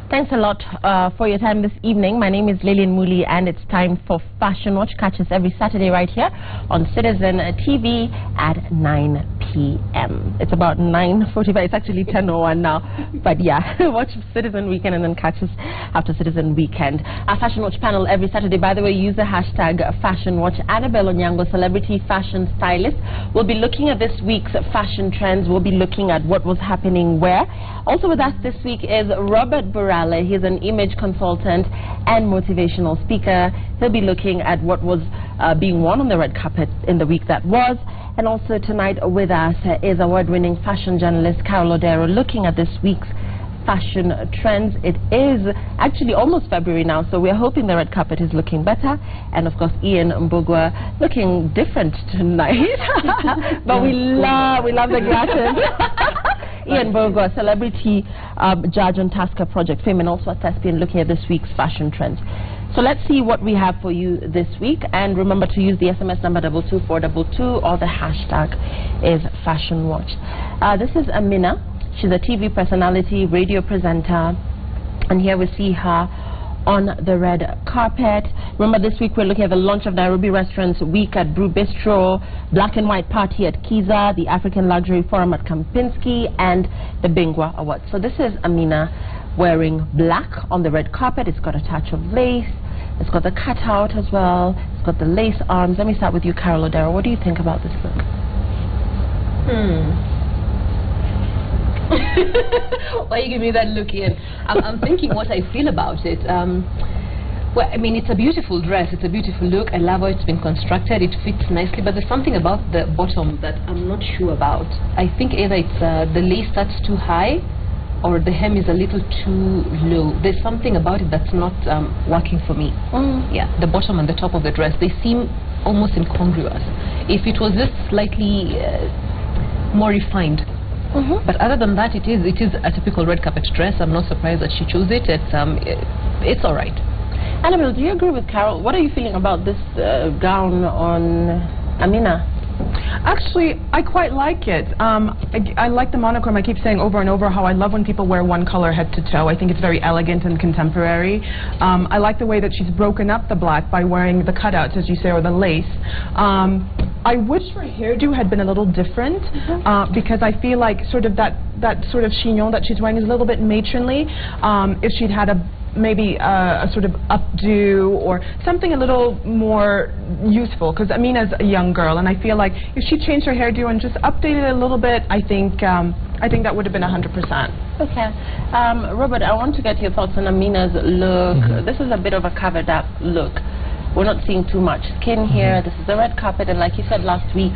Thanks a lot for your time this evening. My name is Lillian Muli, and it's time for Fashion Watch. Catch us every Saturday right here on Citizen TV at 9 p.m. It's about 9:45. It's actually 10:01 now. But yeah, watch Citizen Weekend and then catch us after Citizen Weekend. Our Fashion Watch panel every Saturday. By the way, use the hashtag Fashion Watch. Annabelle Onyango, celebrity fashion stylist, will be looking at this week's fashion trends. We'll be looking at what was happening where. Also with us this week is Robert Burrell. He's an image consultant and motivational speaker. He'll be looking at what was being worn on the red carpet in the week that was. And also tonight with us is award-winning fashion journalist Carol Odero, looking at this week's fashion trends. It is actually almost February now, so we're hoping the red carpet is looking better. And of course, Ian Mbugua looking different tonight. But we love the glasses. Ian Mbugua, celebrity judge on Tasker Project Fame, and also a thespian, looking at this week's fashion trends. So let's see what we have for you this week, and remember to use the SMS number 22422, or the hashtag is Fashion Watch. This is Amina. She's a TV personality, radio presenter, and here we see her on the red carpet. Remember, this week we're looking at the launch of Nairobi Restaurants Week at Brew Bistro, Black and White Party at Kiza, the African Luxury Forum at Kempinski, and the Bingwa Awards. So this is Amina wearing black on the red carpet. It's got a touch of lace. It's got the cutout as well. It's got the lace arms. Let me start with you, Carol Odero. What do you think about this look? Why you give me that look, Ian? I'm thinking what I feel about it. Well, I mean, it's a beautiful dress. It's a beautiful look. I love how it's been constructed. It fits nicely. But there's something about the bottom that I'm not sure about. I think either it's the lace starts too high, or the hem is a little too low. There's something about it that's not working for me. Yeah, the bottom and the top of the dress, they seem almost incongruous. If it was just slightly more refined. But other than that, it is a typical red carpet dress. I'm not surprised that she chose it. It's all right. Annabelle, do you agree with Carol? What are you feeling about this gown on Amina? Actually, I quite like it. I like the monochrome. I keep saying over and over how I love when people wear one color head to toe. I think it's very elegant and contemporary. I like the way that she's broken up the black by wearing the cutouts, as you say, or the lace. I wish her hairdo had been a little different, because I feel like sort of that sort of chignon that she's wearing is a little bit matronly. If she'd had maybe a sort of updo or something a little more useful, because Amina's a young girl, and I feel like if she changed her hairdo and just updated it a little bit, I think that would have been 100%. Okay. Robert, I want to get your thoughts on Amina's look. This is a bit of a covered up look. We're not seeing too much skin here. This is the red carpet, and like you said last week,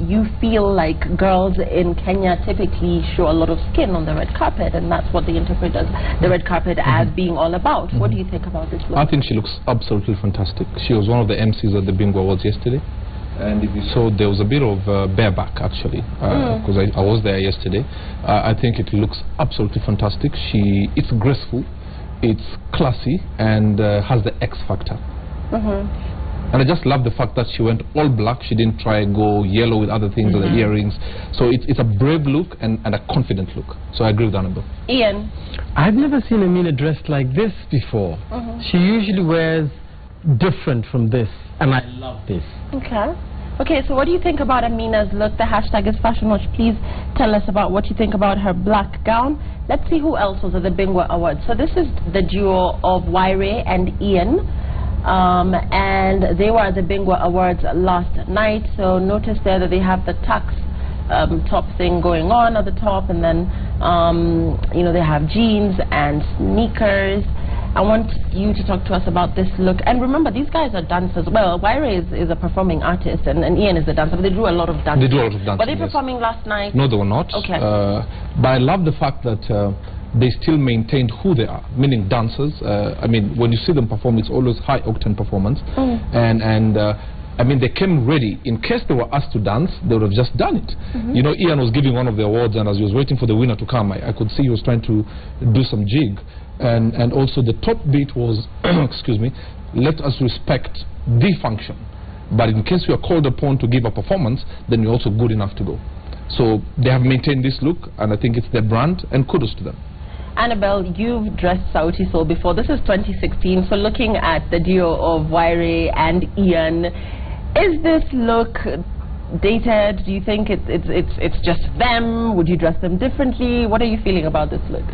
you feel like girls in Kenya typically show a lot of skin on the red carpet, and that's what they interpret the red carpet as being all about. What do you think about this look? I think she looks absolutely fantastic. She was one of the MCs at the Bingwa Awards yesterday, and if you saw, there was a bit of bareback actually, because I was there yesterday. I think it looks absolutely fantastic. It's graceful, it's classy, and has the X factor. And I just love the fact that she went all black. She didn't try and go yellow with other things, or the earrings. So it's a brave look and a confident look. So I agree with Annabelle. Ian? I've never seen Amina dressed like this before. She usually wears different from this, and I love this. Okay, so what do you think about Amina's look? The hashtag is Fashion Watch. Please tell us about what you think about her black gown. Let's see who else was at the Bingwa Awards. So this is the duo of Waire and Ian. And they were at the Bingwa Awards last night. So notice there that they have the tux top thing going on at the top, and then you know, they have jeans and sneakers. I want you to talk to us about this look. And remember, these guys are dancers. Well, Waire is a performing artist, and Ian is a dancer, but they do a lot of dancing. They do a lot of dancing. Were they performing last night? No, they were not. Okay. But I love the fact that they still maintained who they are, meaning dancers. I mean, when you see them perform, it's always high-octane performance. I mean, they came ready. In case they were asked to dance, they would have just done it. You know, Ian was giving one of the awards, and as he was waiting for the winner to come, I could see he was trying to do some jig. And also the top beat was, excuse me, let us respect the function. But in case you are called upon to give a performance, then you're also good enough to go. So they have maintained this look, and I think it's their brand, and kudos to them. Annabelle, you've dressed Sauti Sol before. This is 2016, so looking at the duo of Wairi and Ian, is this look dated? Do you think it's just them? Would you dress them differently? What are you feeling about this look?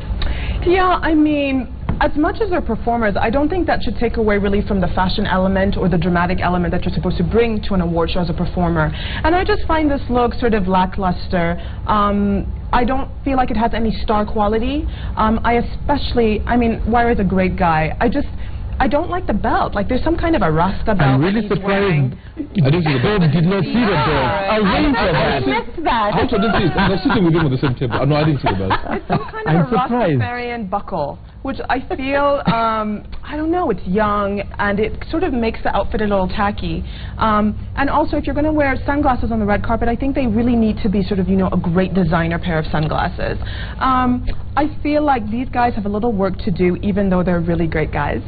Yeah, I mean, as much as they're performers, I don't think that should take away really from the fashion element or the dramatic element that you're supposed to bring to an award show as a performer. And I just find this look sort of lackluster. I don't feel like it has any star quality. I mean, Wairi's a great guy. I don't like the belt. Like, there's some kind of a Rasta belt. I'm really surprised. I didn't see the belt. Did not see the belt. I was waiting for that. I missed that. I also didn't see it. I was sitting with him on the same table. No, I didn't see the belt. It's some kind of a Rastafarian buckle, which I feel, I don't know, it's young, and it sort of makes the outfit a little tacky. And also, if you're going to wear sunglasses on the red carpet, I think they really need to be sort of, you know, a great designer pair of sunglasses. I feel like these guys have a little work to do, even though they're really great guys.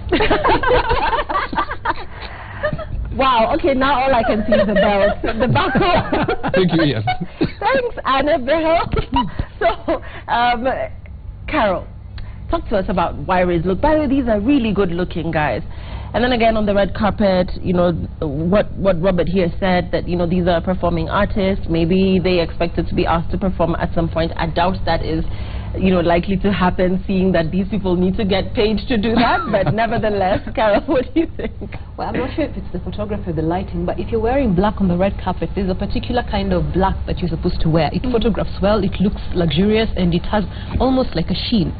Wow, okay, now all I can see is the belt, the buckle. Thank you, Ian. Thanks, Annabelle. So, Carol, talk to us about Wairi's look. By the way, these are really good-looking guys. And then again, on the red carpet, you know, what Robert here said, that, you know, these are performing artists. Maybe they expected to be asked to perform at some point. I doubt that is, you know, likely to happen, seeing that these people need to get paid to do that. But nevertheless, Carol, what do you think? Well, I'm not sure if it's the photography or the lighting, but if you're wearing black on the red carpet, there's a particular kind of black that you're supposed to wear. It photographs well, it looks luxurious, and it has almost like a sheen.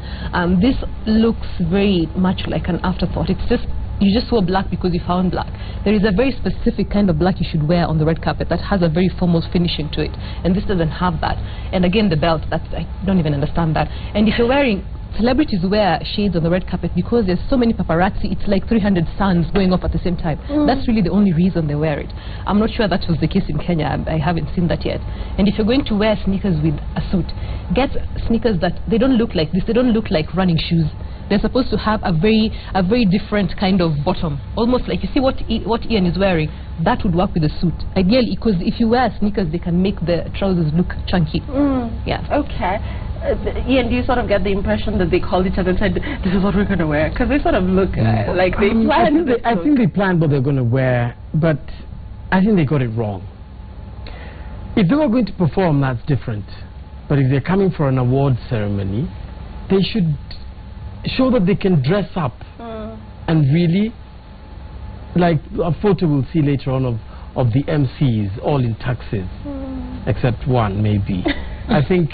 This looks very much like an afterthought. It's just, you just wore black because you found black. There is a very specific kind of black you should wear on the red carpet that has a very formal finishing to it, and this doesn't have that. And again, the belt, I don't even understand that. And if you're wearing, celebrities wear shades on the red carpet because there's so many paparazzi, it's like 300 suns going up at the same time. That's really the only reason they wear it. I'm not sure that was the case in Kenya. I haven't seen that yet. And if you're going to wear sneakers with a suit, get sneakers that they don't look like this. They don't look like running shoes. They're supposed to have a very different kind of bottom, almost like, you see what Ian is wearing. That would work with a suit, ideally, because if you wear sneakers, they can make the trousers look chunky. Yeah. Okay. Ian, do you sort of get the impression that they called each other and said, this is what we're going to wear? Because they sort of look like they planned. I think they planned what they're going to wear, but I think they got it wrong. If they were going to perform, that's different. But if they're coming for an award ceremony, they should show that they can dress up and really, like a photo we'll see later on of the MCs all in tuxes, except one maybe. I think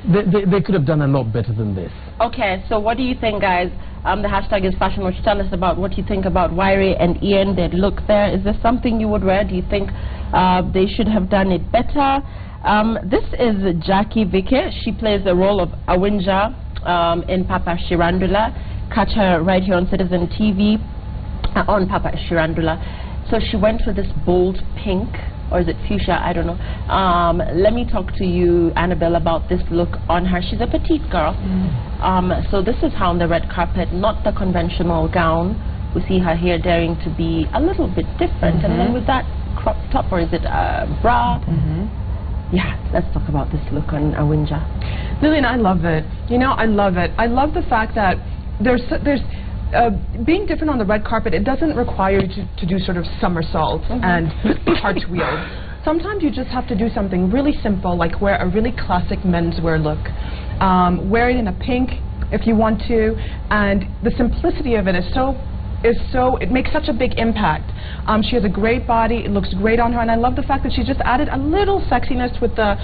they could have done a lot better than this. Okay, so what do you think, guys? The hashtag is Fashion Watch. Tell us about what you think about Wairi and Ian, their look there. Is there something you would wear? Do you think they should have done it better? This is Jackie Vike. She plays the role of Awinja in Papa Shirandula. Catch her right here on Citizen TV on Papa Shirandula. So she went for this bold pink, or is it fuchsia? I don't know. Let me talk to you, Annabelle, about this look on her. She's a petite girl. So this is how on the red carpet, not the conventional gown. We see her here daring to be a little bit different. And then with that crop top, or is it a bra? Yeah, let's talk about this look on Awinja. Lillian, I love it. You know, I love it. I love the fact that there's being different on the red carpet, it doesn't require you to do sort of somersaults and cartwheels. Sometimes you just have to do something really simple, like wear a really classic menswear look. Wear it in a pink if you want to, and the simplicity of it is it makes such a big impact. She has a great body, it looks great on her, and I love the fact that she just added a little sexiness with the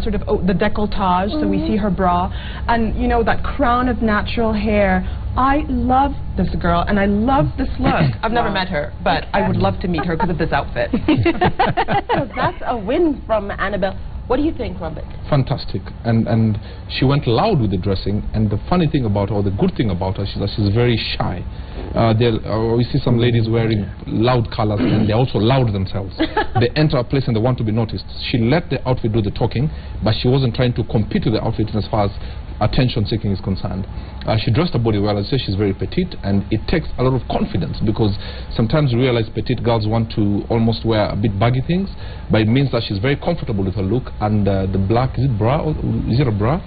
sort of the décolletage, so we see her bra, and you know, that crown of natural hair. I love this girl, and I love this look. I've never met her, but I would love to meet her because of this outfit. So that's a win from Annabelle. What do you think, Robert? Fantastic. And she went loud with the dressing, and the funny thing about her, or the good thing about her, is that she's very shy. We see some ladies wearing loud colors, and they're also loud themselves. They enter a place and they want to be noticed. She let the outfit do the talking, but she wasn't trying to compete with the outfit as far as attention-seeking is concerned. She dressed her body well. I say she's very petite, and it takes a lot of confidence, because sometimes you realize petite girls want to almost wear a bit baggy things, but it means that she's very comfortable with her look. And the black, is it bra? Or is it a bra?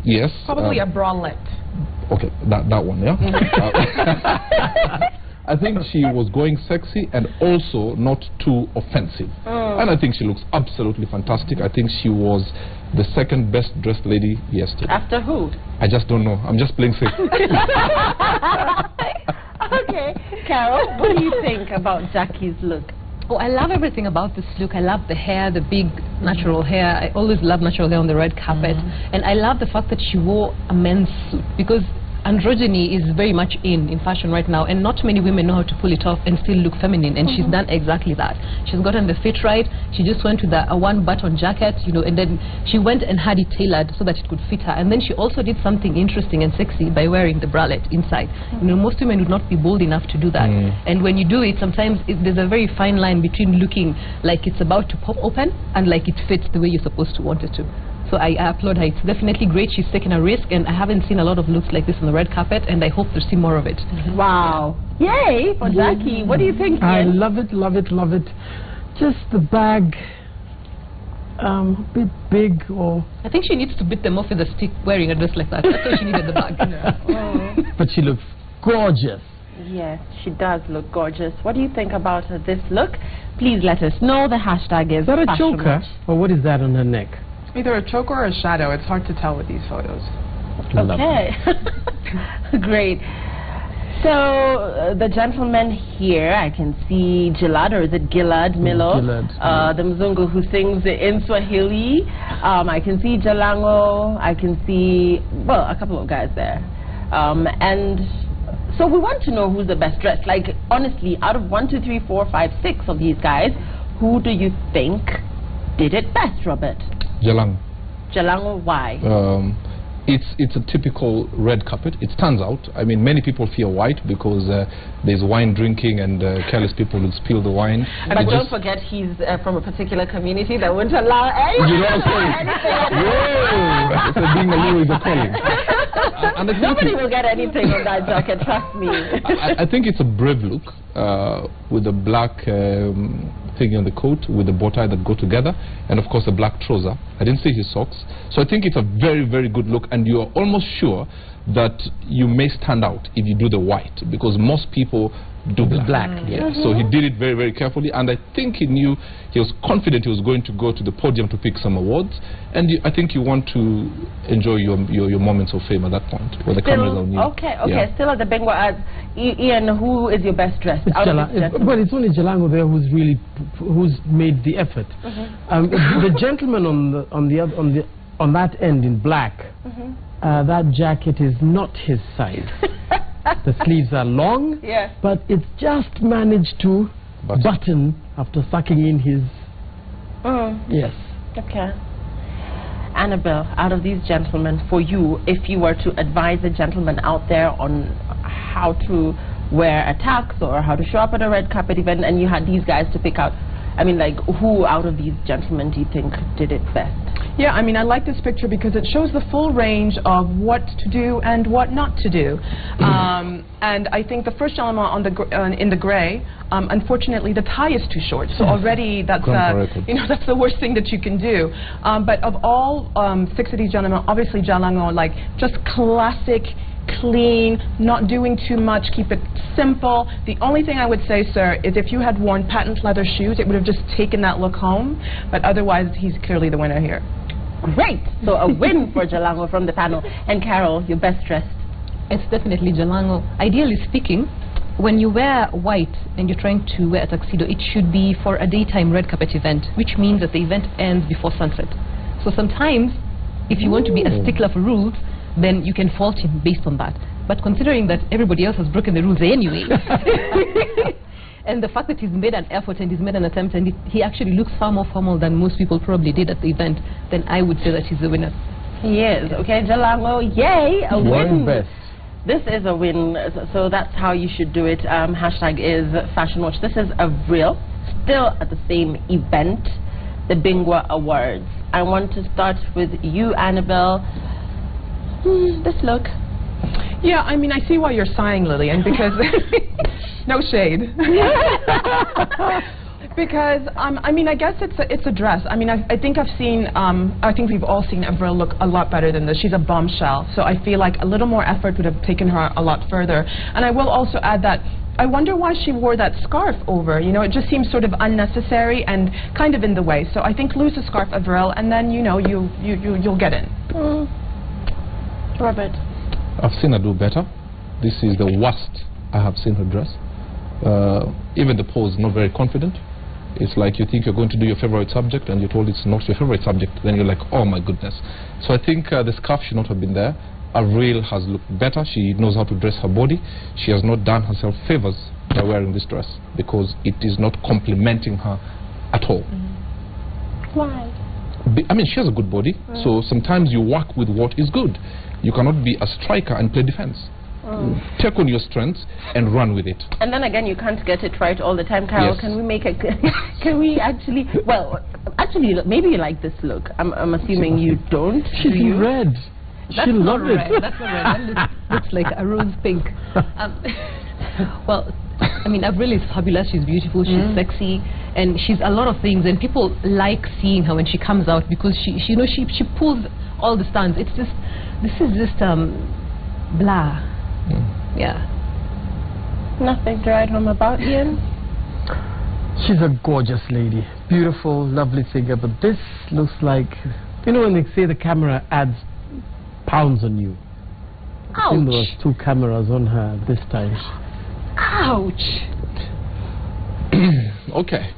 Yes. Probably a bralette. Okay, that one, yeah. I think she was going sexy and also not too offensive. And I think she looks absolutely fantastic. I think she was the second best dressed lady yesterday. After who? I just don't know. I'm just playing safe. Okay, Carol, what do you think about Jackie's look? Oh, I love everything about this look. I love the hair, the big natural hair. I always love natural hair on the red carpet. And I love the fact that she wore a men's suit, because androgyny is very much in fashion right now, and not many women know how to pull it off and still look feminine, and she's done exactly that. She's gotten the fit right. She just went with a one-button jacket, you know, and then she went and had it tailored so that it could fit her. And then she also did something interesting and sexy by wearing the bralette inside. You know, most women would not be bold enough to do that. And when you do it, sometimes there's a very fine line between looking like it's about to pop open and like it fits the way you're supposed to want it to. So I applaud her. It's definitely great. She's taken a risk, and I haven't seen a lot of looks like this on the red carpet, and I hope to see more of it. Wow. Yay for Jackie. What do you think, I Ian? love it, love it, love it. Just the bag, a bit big, or... I think she needs to beat them off with a stick wearing a dress like that. That's why she needed the bag. But she looks gorgeous. Yes, she does look gorgeous. What do you think about this look? Please let us know. The hashtag is... Is that a choker? Or what is that on her neck? Either a choker or a shadow. It's hard to tell with these photos. Okay. Great. So, the gentleman here, I can see Gilad, or is it Gilad Milo? Gilad. The Mzungu who sings in Swahili. I can see Jalango. I can see, well, a couple of guys there. And so we want to know who's the best dressed. Like, honestly, out of 1, 2, 3, 4, 5, 6 of these guys, who do you think did it best, Robert? Jalango. Jalango, why? It's a typical red carpet. It stands out. I mean, many people fear white because there's wine drinking and careless people will spill the wine. But don't forget, he's from a particular community that wouldn't allow anyone. You know what I'm saying? So being a Lou is a calling. And Nobody will get anything on that jacket, trust me. I think it's a brave look with the black thing on the coat with the bow tie that go together, and of course a black trouser. I didn't see his socks. So I think it's a very, very good look, and you are almost sure that you may stand out if you do the white, because most people do black. Yeah. So he did it very, very carefully, and I think he knew, he was confident he was going to go to the podium to pick some awards, and I think you want to enjoy your moments of fame at that point, where the cameras on you. Okay, still at the Bingwa ads. Ian, who is your best dressed? Well, it's only Jalango there who's made the effort. The gentleman on that end in black, that jacket is not his size. The sleeves are long, but it's just managed to button after sucking in his... Yes. Okay. Annabelle, out of these gentlemen, for you, if you were to advise a gentleman out there on how to wear a tux or how to show up at a red carpet event, and you had these guys to pick out, I mean, like, who out of these gentlemen do you think did it best? Yeah, I mean, I like this picture because it shows the full range of what to do and what not to do. And I think the first gentleman on in the gray, unfortunately, the tie is too short. So already that's that's the worst thing that you can do. But of all 6 of these gentlemen, obviously Jalango, like, just classic, clean, not doing too much, keep it simple. The only thing I would say, sir, is if you had worn patent leather shoes, it would have just taken that look home. But otherwise, he's clearly the winner here. Great. So a win for Jalango from the panel. And Carol, your best dressed? It's definitely Jalango. Ideally speaking, when you wear white and you're trying to wear a tuxedo, it should be for a daytime red carpet event, which means that the event ends before sunset. So sometimes, if you want to be a stickler for rules, then you can fault him based on that. But considering that everybody else has broken the rules anyway, and the fact that he's made an effort and he's made an attempt, and he actually looks far more formal than most people probably did at the event, then I would say that he's the winner. He is. Okay, Jalango, yay, a win. Best. This is a win, so that's how you should do it. Hashtag is Fashion Watch. This is a reel, still at the same event, the Bingwa Awards. I want to start with you, Annabelle. This look. Yeah, I mean, I see why you're sighing, Lillian, because no shade. Because I mean, I guess it's a dress. I mean, I think I've seen. I think we've all seen Avril look a lot better than this. She's a bombshell, so I feel like a little more effort would have taken her a lot further. And I will also add that I wonder why she wore that scarf over. You know, it just seems sort of unnecessary and kind of in the way. So I think lose the scarf, Avril, and then you know you'll get in. Robert. I've seen her do better. This is the worst I have seen her dress. Even the pose, not very confident. It's like you think you're going to do your favorite subject and you're told it's not your favorite subject. Then you're like, oh my goodness. So I think the scarf should not have been there. Avril has looked better. She knows how to dress her body. She has not done herself favors by wearing this dress because it is not complimenting her at all. Why? I mean, she has a good body. So sometimes you work with what is good. You cannot be a striker and play defense. Take on your strengths and run with it. And then again, you can't get it right all the time, Carol. Yes. Can we make a? Can we actually? Well, actually, maybe you like this look. I'm assuming you don't. She's in red. That's She not loved it. red. That's not red. That looks like a rose pink. Well, I mean, Avril is fabulous. She's beautiful. She's sexy, and she's a lot of things. And people like seeing her when she comes out because she pulls all the stunts. It's just, this is just blah. Yeah. Nothing to write home about, Ian. She's a gorgeous lady, beautiful, lovely figure. But this looks like, you know, when they say the camera adds pounds on you. I think there was 2 cameras on her this time. Ouch. Okay.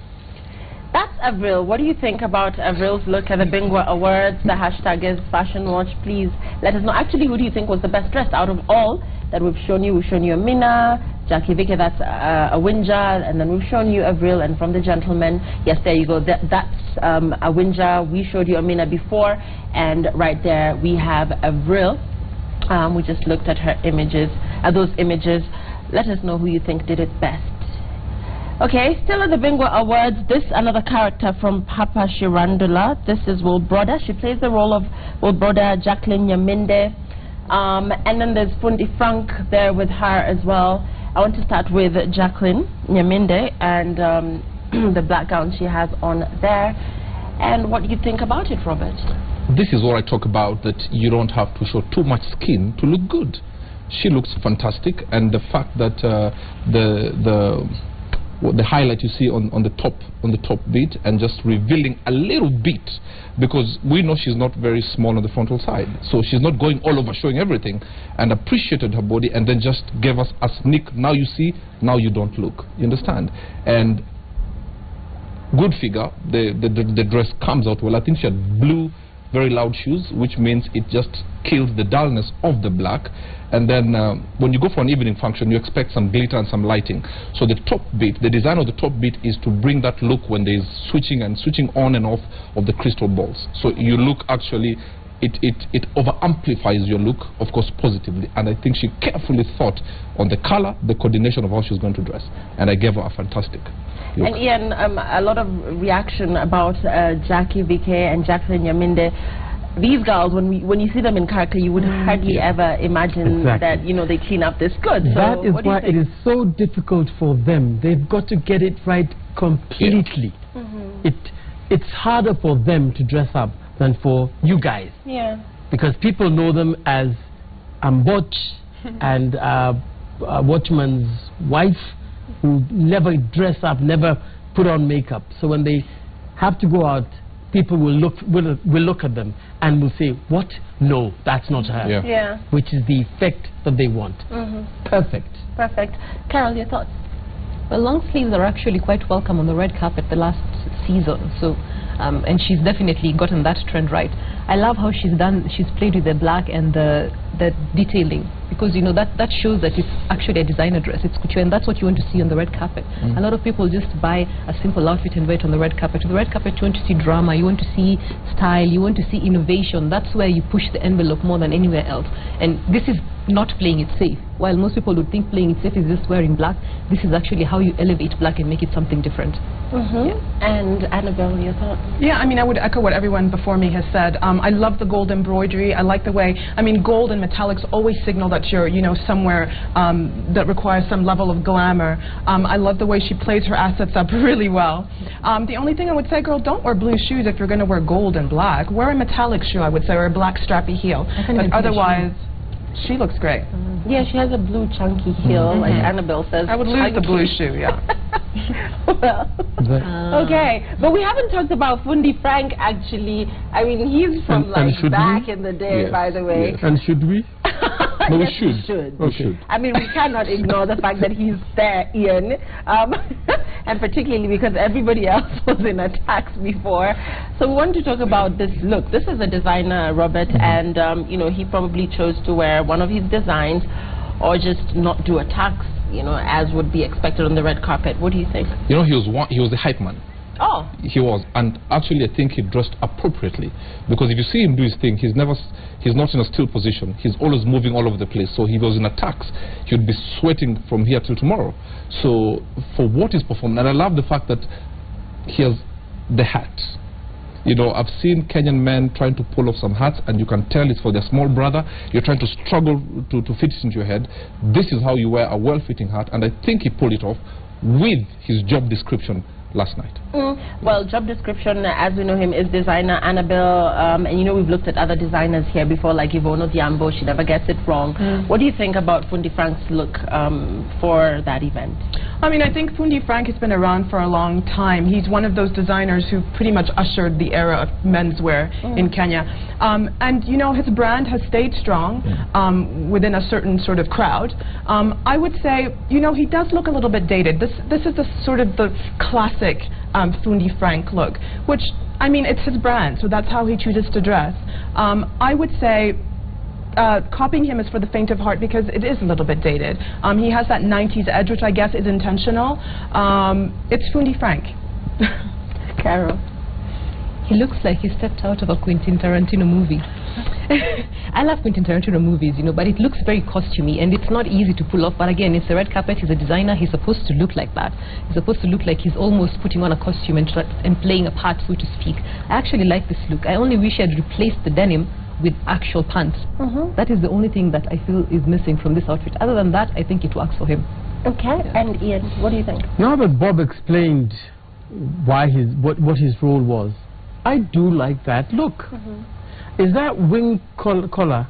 That's Avril. What do you think about Avril's look at the Bingwa Awards? The hashtag is Fashion Watch. Please let us know. Actually, who do you think was the best dressed out of all that we've shown you? We've shown you Amina, Jackie Vicky, that's Awinja, and then we've shown you Avril. And from the gentlemen, yes, there you go. That's Awinja. We showed you Amina before, and right there we have Avril. We just looked at her images, those images. Let us know who you think did it best. Okay, still at the Bingwa Awards, this another character from Papa Shirandula. This is Wilbroda. She plays the role of Wilbroda, Jacqueline Nyaminde. And then there's Fundi Frank there with her as well. I want to start with Jacqueline Nyaminde and the black gown she has on there. And what do you think about it, Robert? This is what I talk about, that you don't have to show too much skin to look good. She looks fantastic, and the fact that the highlight you see on the top bit and just revealing a little bit, because we know she's not very small on the frontal side, so she's not going all over showing everything, and appreciated her body and then just gave us a sneak. Now you see, now you don't look. You understand? And good figure. The dress comes out well. I think she had blue, very loud shoes, which means it just kills the dullness of the black. And then when you go for an evening function, you expect some glitter and some lighting. So the top bit, the design of the top bit is to bring that look when there is switching on and off of the crystal balls. So you look actually, it over amplifies your look, of course, positively. And I think she carefully thought on the color, the coordination of how she was going to dress. And I gave her a fantastic look. And Ian, a lot of reaction about Jackie Vicky and Jacqueline Nyaminde. These girls, when you see them in character, you would hardly ever imagine that, you know, they clean up this good. So that is why it is so difficult for them. They've got to get it right completely. Yeah. It's harder for them to dress up than for you guys. Yeah. Because people know them as Amboch and a watchman's wife who never dress up, never put on makeup. So when they have to go out, people will look at them and will say, what? No, that's not her. Yeah. Yeah. Which is the effect that they want. Perfect. Perfect. Carol, your thoughts? Well, long sleeves are actually quite welcome on the red carpet the last season. So, and she's definitely gotten that trend right. I love how she's played with the black and the detailing, because you know that shows that it's actually a designer dress. It's couture, and that's what you want to see on the red carpet. A lot of people just buy a simple outfit and wear it on the red carpet. On the red carpet, you want to see drama, you want to see style, you want to see innovation. That's where you push the envelope more than anywhere else. And this is not playing it safe. While most people would think playing it safe is just wearing black, this is actually how you elevate black and make it something different. And Annabelle, your thoughts? Yeah, I mean, I would echo what everyone before me has said. I love the gold embroidery. I like the way, I mean, gold and metallics always signal that you're, you know, somewhere that requires some level of glamour. I love the way she plays her assets up really well. The only thing I would say, girl, don't wear blue shoes if you're going to wear gold and black. Wear a metallic shoe, I would say, or a black strappy heel. But otherwise, she looks great. Yeah, she has a blue chunky heel, like Annabelle says. I would lose the blue shoe, yeah. Well, okay, but we haven't talked about Fundi Frank, actually. I mean, he's from like back in the day, by the way. Yes. And should we? No, Yes, we should. Okay. I mean, we cannot ignore the fact that he's there, Ian, and particularly because everybody else was in attacks before. So we want to talk about this look. This is a designer, Robert, and you know, he probably chose to wear one of his designs or just not do attacks, you know, as would be expected on the red carpet. What do you think? You know, he was the hype man. Oh. He was, and actually I think he dressed appropriately, because if you see him do his thing, he's not in a still position. He's always moving all over the place. So he was in attacks, he would be sweating from here till tomorrow. So for what he's performed, and I love the fact that he has the hat. You know, I've seen Kenyan men trying to pull off some hats, and you can tell it's for their small brother. You're trying to struggle to fit it into your head. This is how you wear a well-fitting hat, and I think he pulled it off with his job description last night. Well, job description, as we know him, is designer Annabelle, and you know, we've looked at other designers here before, like Yvonne Odhiambo. She never gets it wrong. What do you think about Fundi Frank's look for that event? I mean, I think Fundi Frank has been around for a long time. He's one of those designers who pretty much ushered the era of menswear in Kenya. And, you know, his brand has stayed strong within a certain sort of crowd. I would say, you know, he does look a little bit dated. This is the sort of the classic Fundi Frank look, which, I mean, it's his brand, so that's how he chooses to dress. I would say copying him is for the faint of heart, because it is a little bit dated. He has that 90s edge, which I guess is intentional. It's Fundi Frank. Carol? He looks like he stepped out of a Quentin Tarantino movie. I love Quentin Tarantino movies, you know, but it looks very costumey, and it's not easy to pull off. But again, it's a red carpet, he's a designer, he's supposed to look like that. He's supposed to look like he's almost putting on a costume and playing a part, so to speak. I actually like this look. I only wish I had replaced the denim with actual pants. That is the only thing that I feel is missing from this outfit. Other than that, I think it works for him. Okay, and Ian, what do you think? Now that Bob explained why what his role was, I do like that look. Is that wing collar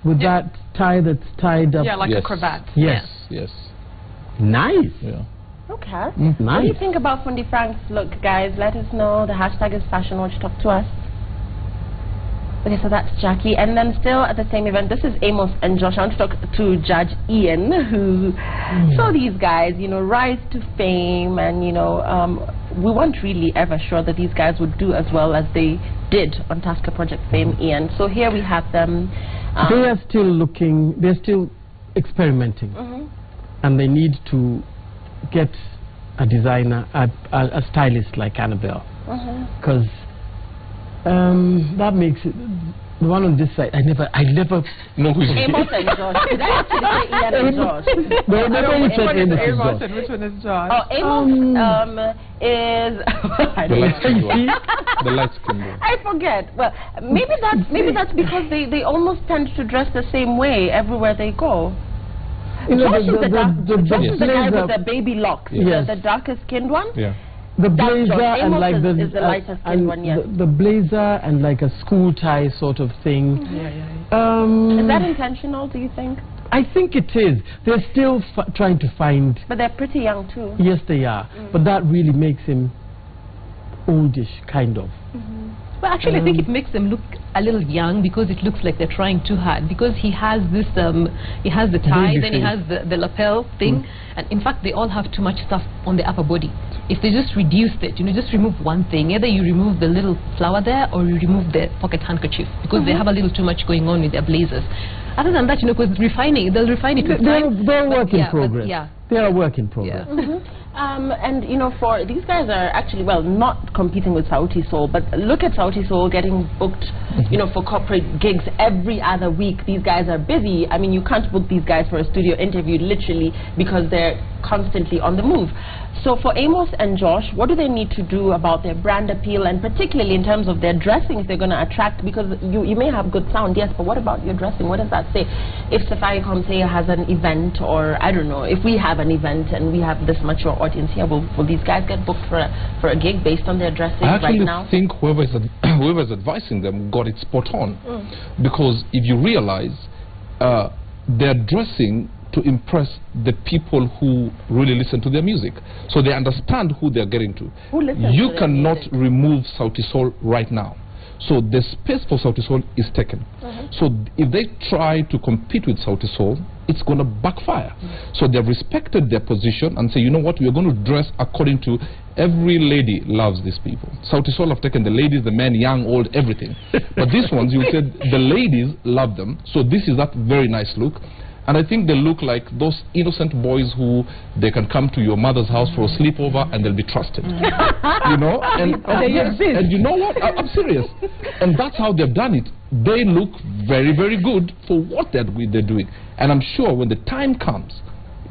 with that tie that's tied up? Yeah, like a cravat. Yes. Yes. Nice. Yeah. Okay. Nice. What do you think about Fundi Frank's look, guys? Let us know. The hashtag is Fashion Watch. Talk to us. Okay, so that's Jackie. And then still at the same event, this is Amos and Josh. I want to talk to Judge Ian, who saw these guys, you know, rise to fame. And, you know, we weren't really ever sure that these guys would do as well as they did on Tasker Project fame, Ian. So here we have them. They are still looking, they're still experimenting. And they need to get a designer, a stylist like Annabelle. Because that makes it, the one on this side, I never know who's Amos and Josh. Did I actually say Ian and Josh? No, which one is Amos and which one is Josh? Oh, Amos is the light skin one. The light skin one. I forget. Well, maybe that's because they almost tend to dress the same way everywhere they go. You know, Josh is the guy with the baby locks, Yes. the darker skinned one. Yeah. The That's blazer Josh. and Amos like is the lighter skinned one, yes. the blazer and like a school tie sort of thing. Is that intentional, do you think? I think it is. They're still trying to find. But they're pretty young too. Yes, they are. But that really makes him oldish, kind of. Well, actually, I think it makes them look a little young, because it looks like they're trying too hard. Because he has this, he has the tie, then he has the lapel thing, and in fact, they all have too much stuff on the upper body. If they just reduced it, you know, just remove one thing. Either you remove the little flower there, or you remove the pocket handkerchief, because they have a little too much going on with their blazers. Other than that, you know, because refining, they'll refine it with time. They're a work in progress. Yeah. They're a work in progress. And you know, for these guys are actually, well, not competing with Sauti Soul, but look at Sauti Soul getting booked, you know, for corporate gigs every other week. These guys are busy. I mean, you can't book these guys for a studio interview literally because they're constantly on the move. So for Amos and Josh, what do they need to do about their brand appeal, and particularly in terms of their dressing, if they're going to attract, because you may have good sound, yes, but what about your dressing? What does that say? If Safaricom, say, has an event, or I don't know, if we have an event and we have this mature audience here, will these guys get booked for a gig based on their dressing right now? I think whoever's advising them got it spot on. Because if you realize they're dressing to impress the people who really listen to their music. So they understand who they're getting to. Who listens you to cannot music? remove Sauti Sol right now. So the space for Sauti Sol is taken. So if they try to compete with Sauti Sol, it's going to backfire. So they've respected their position and say, you know what, we're going to dress according to every lady loves these people. Sauti Sol have taken the ladies, the men, young, old, everything. But these ones, you said the ladies love them. So this is that very nice look. And I think they look like those innocent boys who they can come to your mother's house for a sleepover and they'll be trusted. You know? And you know what? I'm serious. And that's how they've done it. They look very, very good for what they're doing. And I'm sure when the time comes,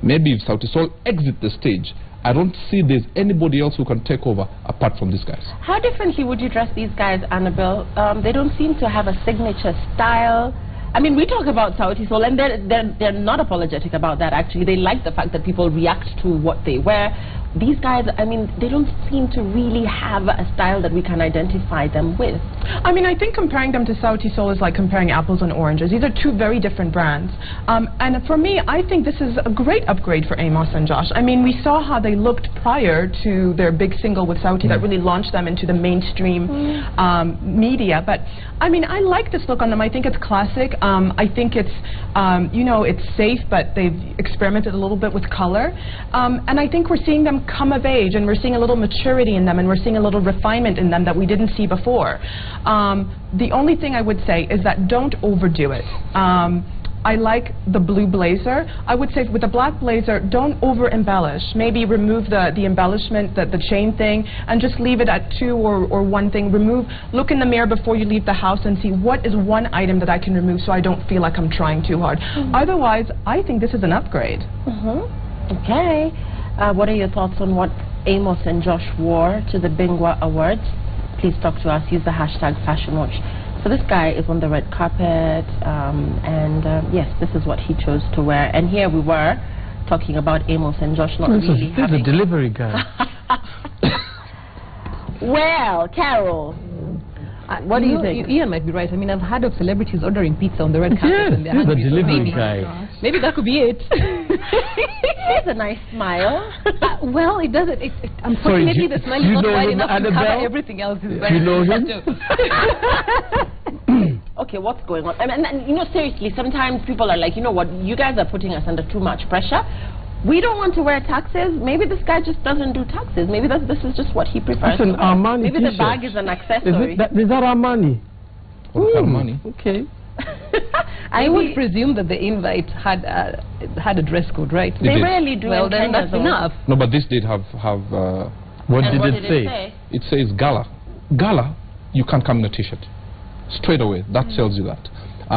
maybe if Sauti Sol exit the stage, I don't see there's anybody else who can take over apart from these guys. How differently would you dress these guys, Annabelle? They don't seem to have a signature style. I mean, we talk about Sauti Sol, and they're not apologetic about that, actually. They like the fact that people react to what they wear. These guys, I mean, they don't seem to really have a style that we can identify them with. I mean, I think comparing them to Sauti Sol is like comparing apples and oranges. These are two very different brands. And for me, I think this is a great upgrade for Amos and Josh. I mean, we saw how they looked prior to their big single with Sauti that really launched them into the mainstream media. But, I mean, I like this look on them. I think it's classic. I think it's, you know, it's safe, but they've experimented a little bit with color. And I think we're seeing them come of age, and we're seeing a little maturity in them, and we're seeing a little refinement in them that we didn't see before. The only thing I would say is that don't overdo it. I like the blue blazer. I would say with the black blazer, don't over-embellish. Maybe remove the embellishment, the chain thing, and just leave it at 2 or 1 thing. Look in the mirror before you leave the house and see what is one item that I can remove so I don't feel like I'm trying too hard. Otherwise, I think this is an upgrade. Okay. What are your thoughts on what Amos and Josh wore to the Bingwa Awards? Please talk to us. Use the hashtag FashionWatch. So this guy is on the red carpet, and yes, this is what he chose to wear. And here we were talking about Amos and Josh not really having... This is a delivery guy. Well, Carol, what do you think? Ian might be right. I mean, I've heard of celebrities ordering pizza on the red carpet. Yes, this is a delivery guy. Maybe that could be it. It's a nice smile. Well, it doesn't. Unfortunately, the smile is not wide enough to cover everything else. You know him? Okay, what's going on? I mean, and, you know, seriously, sometimes people are like, you know what, you guys are putting us under too much pressure. We don't want to wear taxes. Maybe this guy just doesn't do taxes. Maybe this is just what he prefers. It's an Armani Maybe the bag is an accessory. Is that Armani? Armani. Okay. I would presume that the invite had a dress code, right? They rarely do. Well, then that's enough. No, but this did have what did it say? It says gala. Gala, you can't come in a t-shirt. Straight away. That tells you that.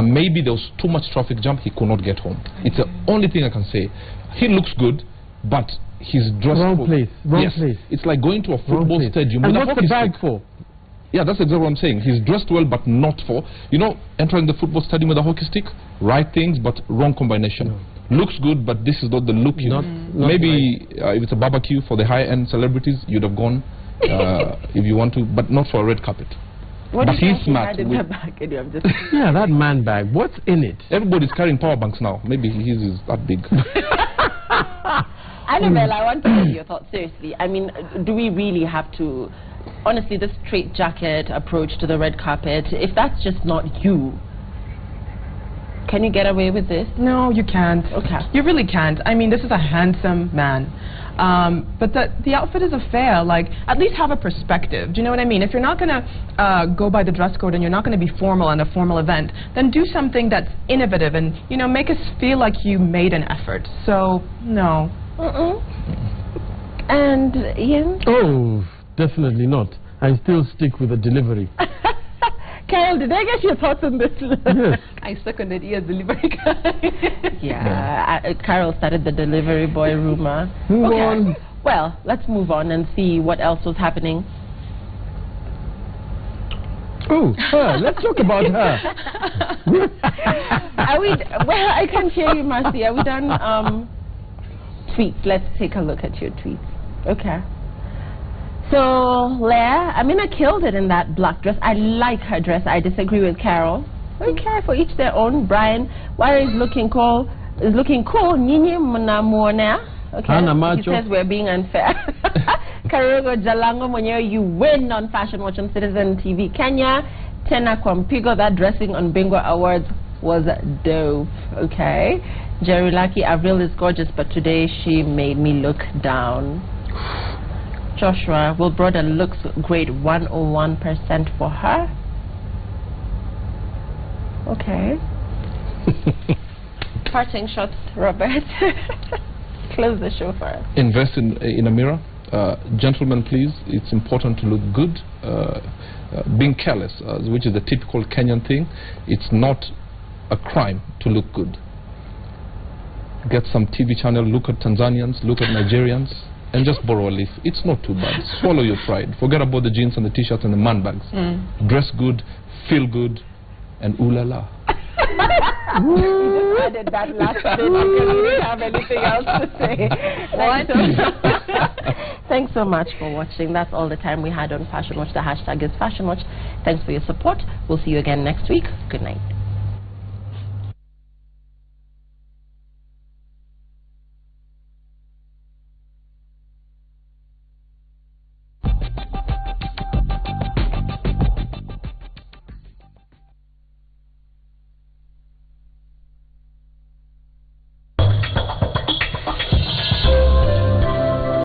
Maybe there was too much traffic jam, he could not get home. It's the only thing I can say. He looks good, but his dress wrong place. Wrong place. It's like going to a football stadium. And with what's a the bag stick. for? Yeah, that's exactly what I'm saying. He's dressed well, but not for, you know, entering the football stadium with a hockey stick. Right things, but wrong combination. No. Looks good, but this is not the look. Maybe if it's a barbecue for the high-end celebrities, you'd have gone if you want to, but not for a red carpet. What but do you he's smart. in that bag? Yeah, that man bag. What's in it? Everybody's carrying power banks now. Maybe his is that big. Annabelle, I want to hear your thoughts. Seriously, I mean, do we really have to? Honestly, this straight jacket approach to the red carpet, if that's just not you, can you get away with this? No, you can't. Okay. You really can't. I mean, this is a handsome man. But the outfit is a fair, like, at least have a perspective. Do you know what I mean? If you're not going to go by the dress code and you're not going to be formal in a formal event, then do something that's innovative and, you know, make us feel like you made an effort. So, no. And Ian? Oh, definitely not. I still stick with the delivery. Carol, did I get your thoughts on this? Yes. I seconded you as delivery guy. Yeah, Carol started the delivery boy rumor. Move on. Well, let's move on and see what else was happening. Oh, her. Let's talk about her. Are we? Well, I can't hear you, Marcy. Are we done? Tweets. Let's take a look at your tweets. Okay. So, Leah, Amina killed it in that black dress. I like her dress. I disagree with Carol. Okay, for each their own. Brian, why is looking cool? Is looking cool. Nyinyi mnamuonea. Okay. He says we're being unfair. Karugo Jalango Mwenyewe, you win on Fashion Watch on Citizen TV Kenya. Tena kwa mpigo, that dressing on Bingo Awards was dope. Okay. Jerry Lucky, Avril is gorgeous, but today she made me look down. Joshua, Will Broder looks great, 101% for her. Okay. Parting shots, Robert. Close the show for us. Invest in a mirror. Gentlemen, please, it's important to look good. Being careless, which is the typical Kenyan thing, it's not a crime to look good. Get some TV channel, look at Tanzanians, look at Nigerians, and just borrow a leaf. It's not too bad. Swallow your pride. Forget about the jeans and the t-shirts and the man bags. Dress good, feel good, and ooh la la. You just added that last bit because you didn't have anything else to say. Thanks so much for watching. That's all the time we had on Fashion Watch. The hashtag is Fashion Watch. Thanks for your support. We'll see you again next week. Good night.